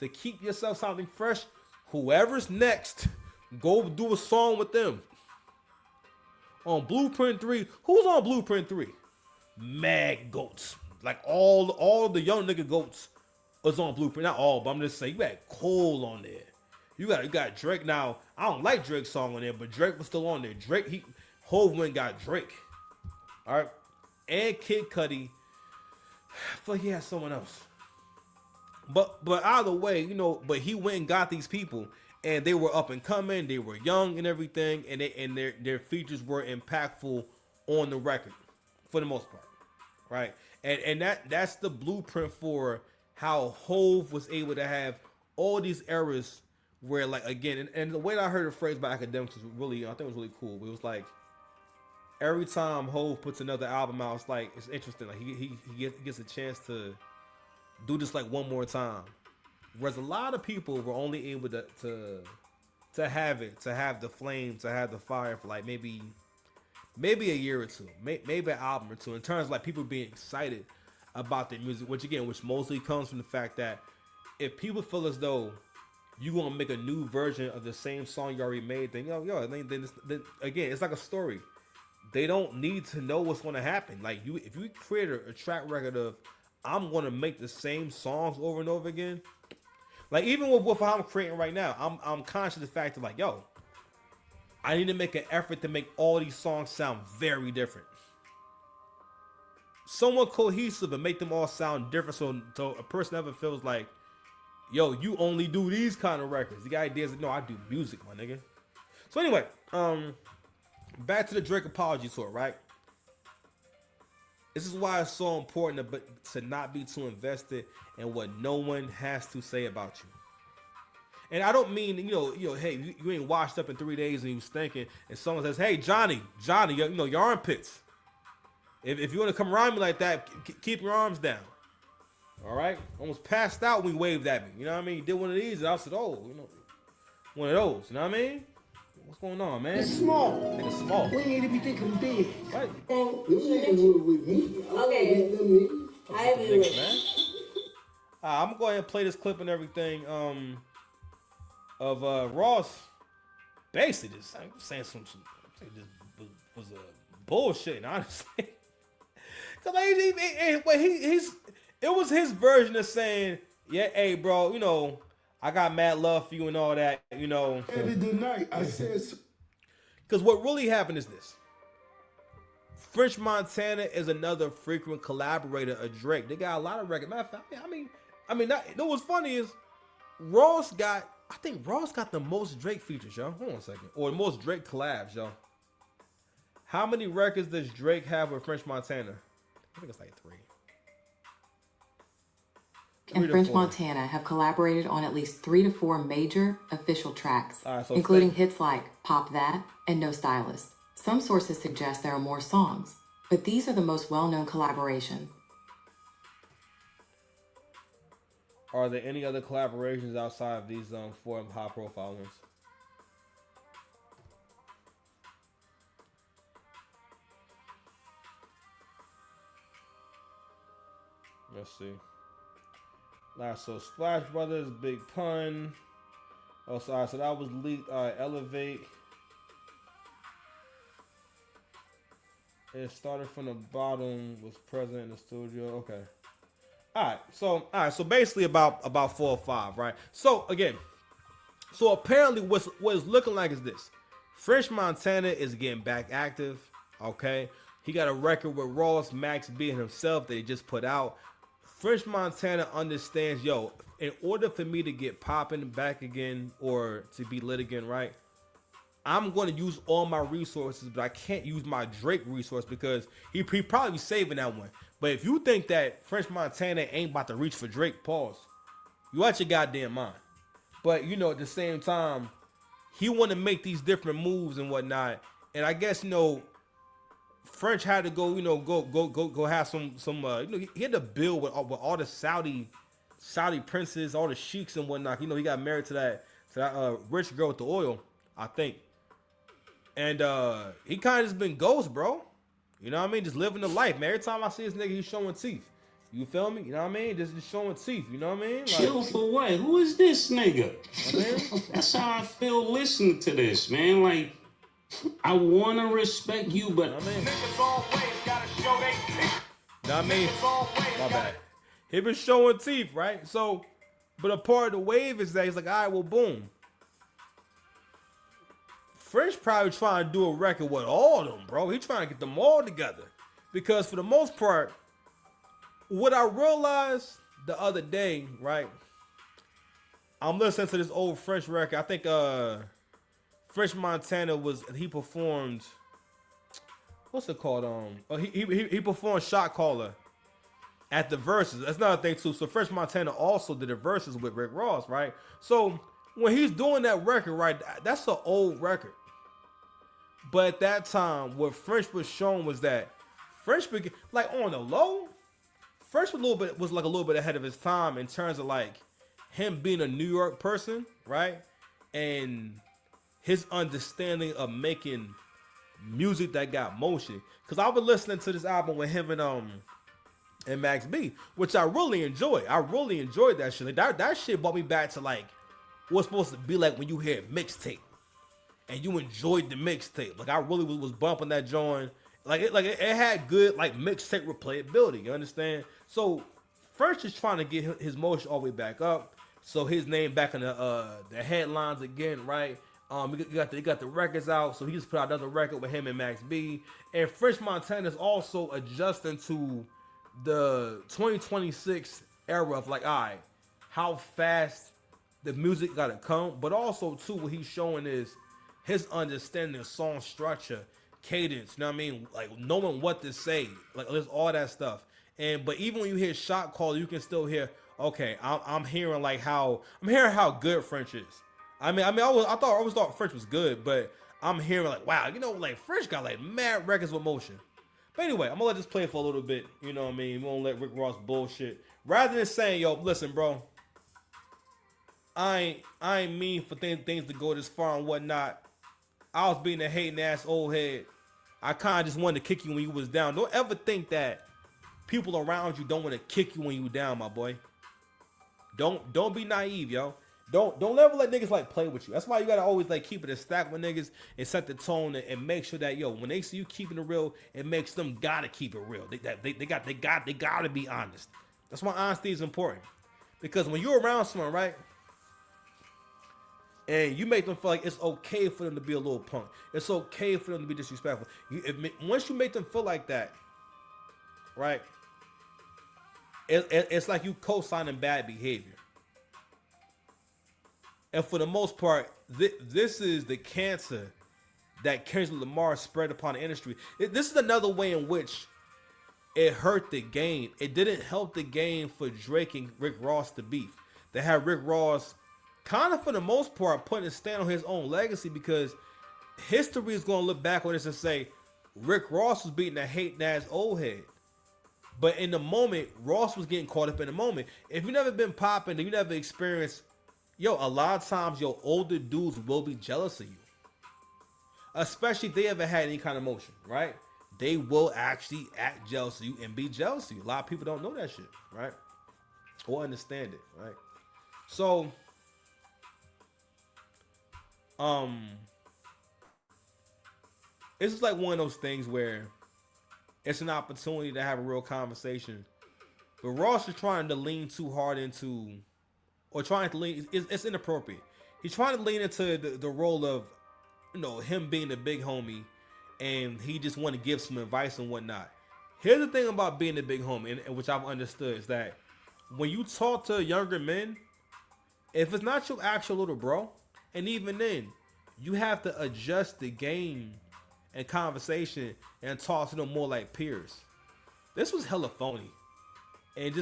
to keep yourself sounding fresh, whoever's next, go do a song with them. On Blueprint 3, who's on Blueprint 3? Mad goats. Like all the young nigga goats was on Blueprint. Not all, but I'm just saying you had Cole on there. You got Drake. Now, I don't like Drake's song on there, but Drake was still on there. Hov went and got Drake. Alright. And Kid Cudi. I feel like he had someone else. But either way, but he went and got these people, and they were up and coming, they were young and everything, and their features were impactful on the record for the most part, right? And that's the blueprint for how Hove was able to have all these eras where, like, again, and the way that I heard the phrase by academics was really, I think it was really cool. It was like every time Hove puts another album out, it's like it's interesting. Like he gets a chance to do this like one more time. Whereas a lot of people were only able to have the flame, to have the fire for like maybe a year or two, maybe an album or two. In terms of like people being excited about their music, which mostly comes from the fact that if people feel as though you gonna make a new version of the same song you already made, then then again, it's like a story. They don't need to know what's gonna happen. Like if you create a track record of I'm gonna make the same songs over and over again. Like even with how I'm creating right now, I'm conscious of the fact of like, yo, I need to make an effort to make all these songs sound very different. Somewhat cohesive and make them all sound different so a person never feels like, yo, you only do these kind of records. The idea is that no, I do music, my nigga. So anyway, back to the Drake apology tour, right? This is why it's so important to not be too invested in what no one has to say about you. And I don't mean, hey, you ain't washed up in 3 days and you stinking, and someone says, hey, Johnny, your armpits. If you want to come around me like that, keep your arms down. All right? Almost passed out when you waved at me. You know what I mean? You did one of these, and I said, oh, one of those. You know what I mean? What's going on, man? It's small. It's small. We need to be thinking big. Right. You niggas with me. Okay. I agree with man. I'm gonna go ahead and play this clip and everything. Of Ross, basically just saying some this was a bullshit, honestly. Cause like, it was his version of saying, yeah, hey, bro, I got mad love for you and all that, End of the night, I said. Because what really happened is this. French Montana is another frequent collaborator of Drake. They got a lot of records. Matter of fact, what's funny is I think Ross got the most Drake features, y'all. Hold on a second. Or the most Drake collabs, y'all. How many records does Drake have with French Montana? I think it's like 3. And French Montana have collaborated on at least 3 to 4 major official tracks, so including hits like Pop That and No Stylist. Some sources suggest there are more songs, but these are the most well-known collaborations. Are there any other collaborations outside of these 4 high-profile ones? Let's see. So Splash Brothers, Big Pun. Oh, sorry. So that was leaked. Elevate. It started from the bottom. Was present in the studio. Okay. All right. So basically about 4 or 5, right? So again, apparently what it's looking like is this: French Montana is getting back active. Okay. He got a record with Ross, Max B, and himself that he just put out. French Montana understands, yo, in order for me to get popping back again or to be lit again, right? I'm going to use all my resources, but I can't use my Drake resource because he probably be saving that one. But if you think that French Montana ain't about to reach for Drake, pause. You out your goddamn mind. But, at the same time, he want to make these different moves and whatnot. And I guess, French had to go, go have some he had to build with all the Saudi princes, all the sheiks and whatnot. He got married to that rich girl with the oil, I think. And he kind of just been ghost, bro. You know what I mean? Just living the life, man. Every time I see this nigga, he's showing teeth. You feel me? You know what I mean? Just showing teeth. You know what I mean? Like, Chill for what? Who is this nigga? man. That's how I feel listening to this, man. Like, I want to respect you, but I mean, Niggas always gotta show they teeth. know what I mean? Niggas always My gotta bad. He been showing teeth, right? So, but a part of the wave is that he's like, all right, well, boom. French probably trying to do a record with all of them, bro. He trying to get them all together. Because for the most part, what I realized the other day, right? I'm listening to this old French record. I think French Montana he performed, what's it called? He performed Shot Caller at the Verses. That's another thing too. So French Montana also did the Verses with Rick Ross, right? So when he's doing that record, right, that's an old record. But at that time, what French was showing was that French began, like on the low, French was like a little bit ahead of his time in terms of like him being a New York person, right? And his understanding of making music that got motion. Cause I was listening to this album with him and Max B, which I really enjoy. I really enjoyed that shit. Like that shit brought me back to like what's supposed to be like when you hear mixtape and you enjoyed the mixtape. Like I really was bumping that joint. Like it had good like mixtape replayability. You understand? So French is trying to get his motion all the way back up. So his name back in the headlines again, right? He got the records out. So he just put out another record with him and Max B. And French Montana is also adjusting to the 2026 era of like, all right, how fast the music gotta come. But also too, what he's showing is his understanding of song structure, cadence, you know what I mean? Like knowing what to say, like there's all that stuff. But even when you hear Shot Call, you can still hear, okay, I'm hearing how good French is. I always thought French was good, but I'm hearing like, wow, you know, like French got like mad records with motion. But anyway, I'm gonna let this play for a little bit, you know what I mean? We won't let Rick Ross bullshit. Rather than saying, yo, listen, bro, I ain't mean for things to go this far and whatnot. I was being a hating ass old head. I kind of just wanted to kick you when you was down. Don't ever think that people around you don't want to kick you when you down, my boy. Don't be naive, yo. Don't ever let niggas like play with you. That's why you gotta always like keep it a stack with niggas and set the tone and make sure that, yo, when they see you keeping it real, it makes them gotta keep it real. They gotta be honest. That's why honesty is important. Because when you're around someone, right, and you make them feel like it's okay for them to be a little punk, it's okay for them to be disrespectful. Once you make them feel like that, right, it's like you co-signing bad behavior. And for the most part, this is the cancer that Kendrick Lamar spread upon the industry. This is another way in which it hurt the game. It didn't help the game for Drake and Rick Ross to beef. They had Rick Ross kind of, for the most part, putting a stand on his own legacy, because history is going to look back on this and say Rick Ross was beating a hating ass old head. But in the moment, Ross was getting caught up in the moment. If you've never been popping and you never experienced, yo, a lot of times your older dudes will be jealous of you. Especially if they ever had any kind of emotion, right? They will actually act jealous of you and be jealous of you. A lot of people don't know that shit, right? Or understand it, right? So, it's just like one of those things where it's an opportunity to have a real conversation. But Ross is trying to lean too hard into, or trying to lean, it's inappropriate. He's trying to lean into the role of, you know, him being the big homie, and he just want to give some advice and whatnot. Here's the thing about being the big homie, and which I've understood, is that when you talk to younger men, if it's not your actual little bro, and even then, you have to adjust the game and conversation and talk to them more like peers. This was hella phony. And